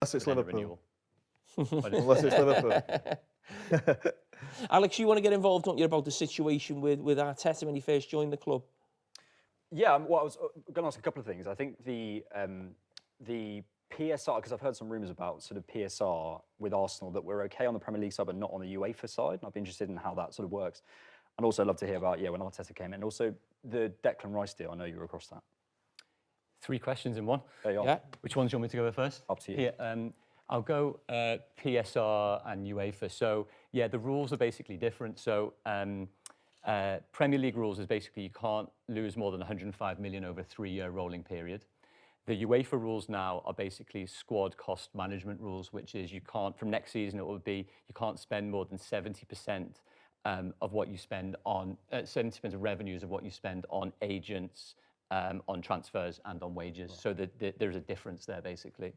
Unless it's Liverpool. Unless it's Liverpool. Alex, you want to get involved, don't you, about the situation with Arteta when he first joined the club? Yeah, well, I was going to ask a couple of things. I think the PSR, because I've heard some rumours about sort of PSR with Arsenal, that we're okay on the Premier League side but not on the UEFA side. And I'd be interested in how that sort of works. And also I'd love to hear about, when Arteta came in. And also the Declan Rice deal, I know you were across that. 3 questions in one. There you are. Yeah. Which ones do you want me to go first? Up to you. Here, I'll go PSR and UEFA. So, yeah, the rules are basically different. So, Premier League rules is basically you can't lose more than 105 million over a 3-year rolling period. The UEFA rules now are basically squad cost management rules, which is you can't, from next season, it will be you can't spend more than 70% of what you spend on, 70% of revenues of what you spend on agents, on transfers and on wages. So there's a difference there, basically.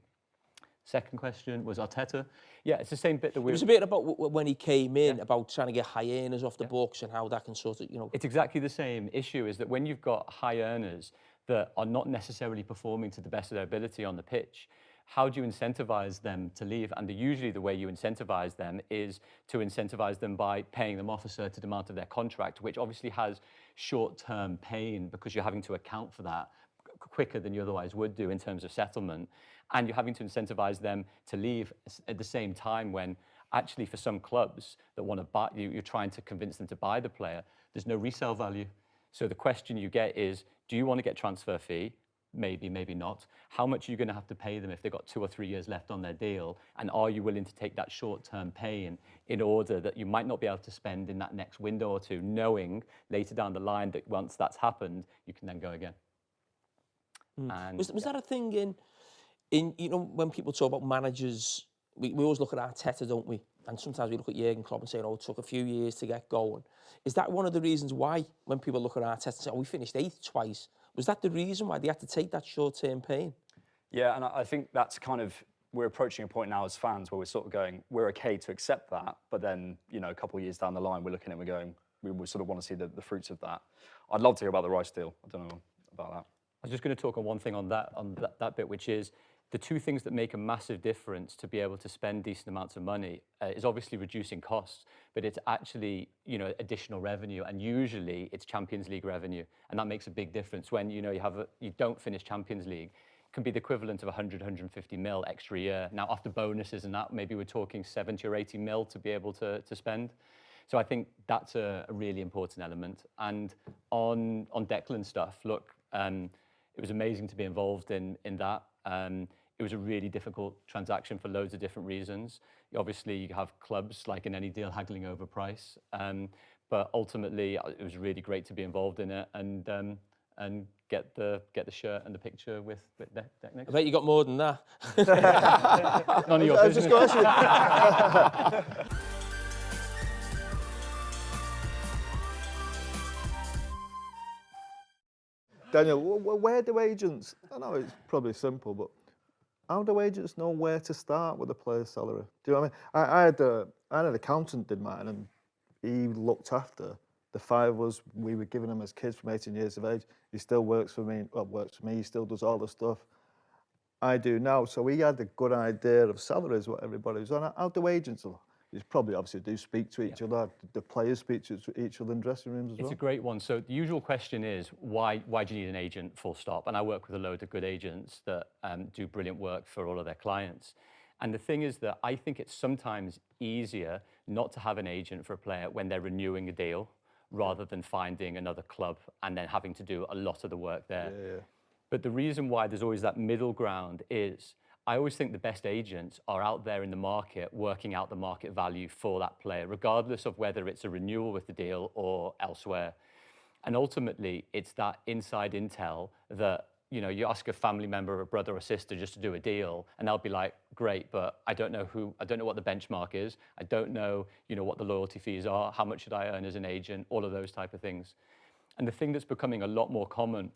Second question was Arteta. Yeah, it's the same bit that It was a bit about when he came in, about trying to get high earners off the books and how that can sort of, It's exactly the same issue, is that when you've got high earners that are not necessarily performing to the best of their ability on the pitch, how do you incentivize them to leave? And usually the way you incentivize them is to incentivize them by paying them off a certain amount of their contract, which obviously has short-term pain because you're having to account for that quicker than you otherwise would do in terms of settlement. And you're having to incentivize them to leave at the same time when actually for some clubs that want to buy, you're trying to convince them to buy the player, there's no resale value. So the question you get is, do you want to get transfer fee? Maybe, maybe not. How much are you going to have to pay them if they've got 2 or 3 years left on their deal? And are you willing to take that short-term pain in order that you might not be able to spend in that next window or two, knowing later down the line that once that's happened, you can then go again. And, was that a thing in when people talk about managers, we always look at Arteta, don't we? And sometimes we look at Jurgen Klopp and say, it took a few years to get going. Is that one of the reasons why, when people look at Arteta and say, we finished 8th twice, was that the reason why they had to take that short-term pain? Yeah, and I think that's kind of, we're approaching a point now as fans where we're sort of going, we're okay to accept that, but then, a couple of years down the line, we're looking at it and we're going, we sort of want to see the fruits of that. I'd love to hear about the Rice deal. I don't know about that. I was just going to talk on one thing on that bit, which is the 2 things that make a massive difference to be able to spend decent amounts of money is obviously reducing costs, but it's actually, additional revenue, and usually it's Champions League revenue, and that makes a big difference when, you don't finish Champions League. It can be the equivalent of 100, 150 mil extra a year. Now, after bonuses and that, maybe we're talking 70 or 80 mil to be able to spend. So I think that's a really important element. And on Declan stuff, look, it was amazing to be involved in that. It was a really difficult transaction for loads of different reasons. Obviously, you have clubs, like in any deal, haggling over price. But ultimately, it was really great to be involved in it and get the shirt and the picture with Declan. I bet you got more than that. None of your business. Daniel, where do agents, I know it's probably simple, but how do agents know where to start with a player's salary? Do you know what I mean? I had an accountant did mine, and he looked after the 5 of us. We were giving him as kids from 18 years of age. He still works for me. Well, works for me. He still does all the stuff I do now. So we had a good idea of salaries, what everybody was on. How do agents? You probably obviously do speak to each other. The players speak to each other in dressing rooms as well. It's a great one. So the usual question is, why do you need an agent, full stop? And I work with a load of good agents that do brilliant work for all of their clients. And the thing is that I think it's sometimes easier not to have an agent for a player when they're renewing a deal rather than finding another club and then having to do a lot of the work there. Yeah. But the reason why there's always that middle ground is I always think the best agents are out there in the market working out the market value for that player, regardless of whether it's a renewal with the deal or elsewhere. And ultimately, it's that inside intel that, you ask a family member, a brother or sister just to do a deal, and they'll be like, great, but I don't know what the benchmark is. I don't know, what the loyalty fees are. How much should I earn as an agent? All of those type of things. And the thing that's becoming a lot more common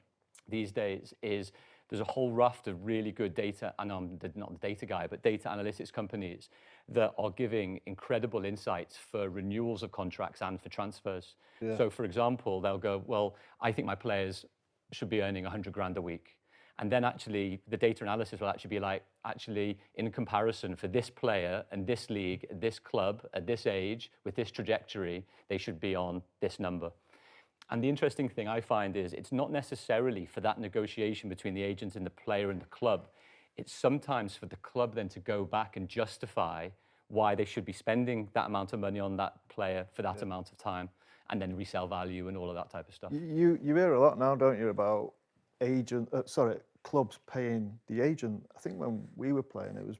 these days is there's a whole raft of really good data, and I'm not the data guy, but data analytics companies that are giving incredible insights for renewals of contracts and for transfers. Yeah. So for example, they'll go, well, I think my players should be earning 100 grand a week. And then actually the data analysis will actually be like, actually in comparison for this player and this league, this club at this age, with this trajectory, they should be on this number. And the interesting thing I find is it's not necessarily for that negotiation between the agent and the player and the club. It's sometimes for the club then to go back and justify why they should be spending that amount of money on that player for that amount of time, and then resale value and all of that type of stuff. You hear a lot now, don't you, about clubs paying the agent. I think when we were playing, it was,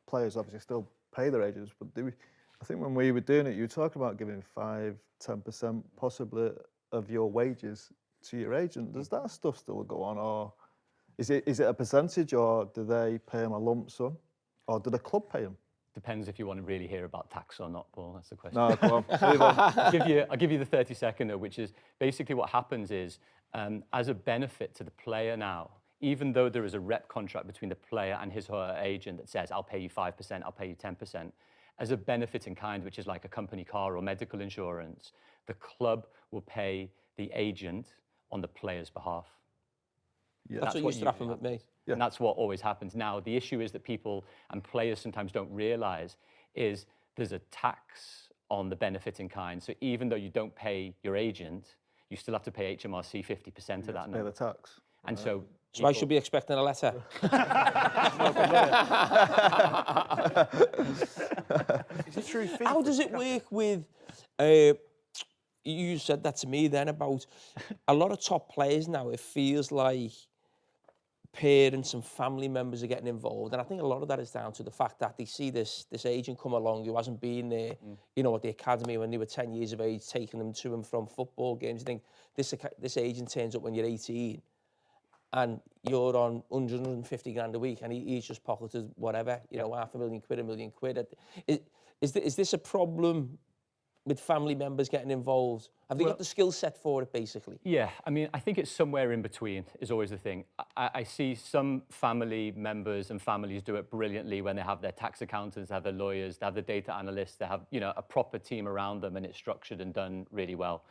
players obviously still pay their agents, but I think when we were doing it, you were talking about giving 5-10% possibly of your wages to your agent. Does that stuff still go on, or is it a percentage, or do they pay them a lump sum, or do the club pay them? Depends if you want to really hear about tax or not, Paul. That's the question. No, go on. Move on. I'll give you the 30-seconder, which is basically what happens is, as a benefit to the player now, even though there is a rep contract between the player and his or her agent that says, I'll pay you 5%, I'll pay you 10%, as a benefit in kind, which is like a company car or medical insurance, the club will pay the agent on the player's behalf. Yeah. That's what used to happen with me. Yeah. And that's what always happens. Now, the issue is that people and players sometimes don't realize is there's a tax on the benefit in kind. So even though you don't pay your agent, you still have to pay HMRC 50% of that Pay number. the tax. And so I should be expecting a letter. It's a true fee. How does it work with, you said that to me then about a lot of top players now, it feels like parents and family members are getting involved, and I think a lot of that is down to the fact that they see this agent come along who hasn't been there, you know, at the academy when they were 10 years of age, taking them to and from football games. You think this agent turns up when you're 18 and you're on 150 grand a week and he's just pocketed whatever, you know, £500,000, £1 million. Is this a problem with family members getting involved? Have they got the skill set for it, basically? yeah, I mean, I think it's somewhere in between is always the thing. I see some family members and families do it brilliantly when they have their tax accountants, they have their lawyers, they have the data analysts, they have, you know, a proper team around them and it's structured and done really well.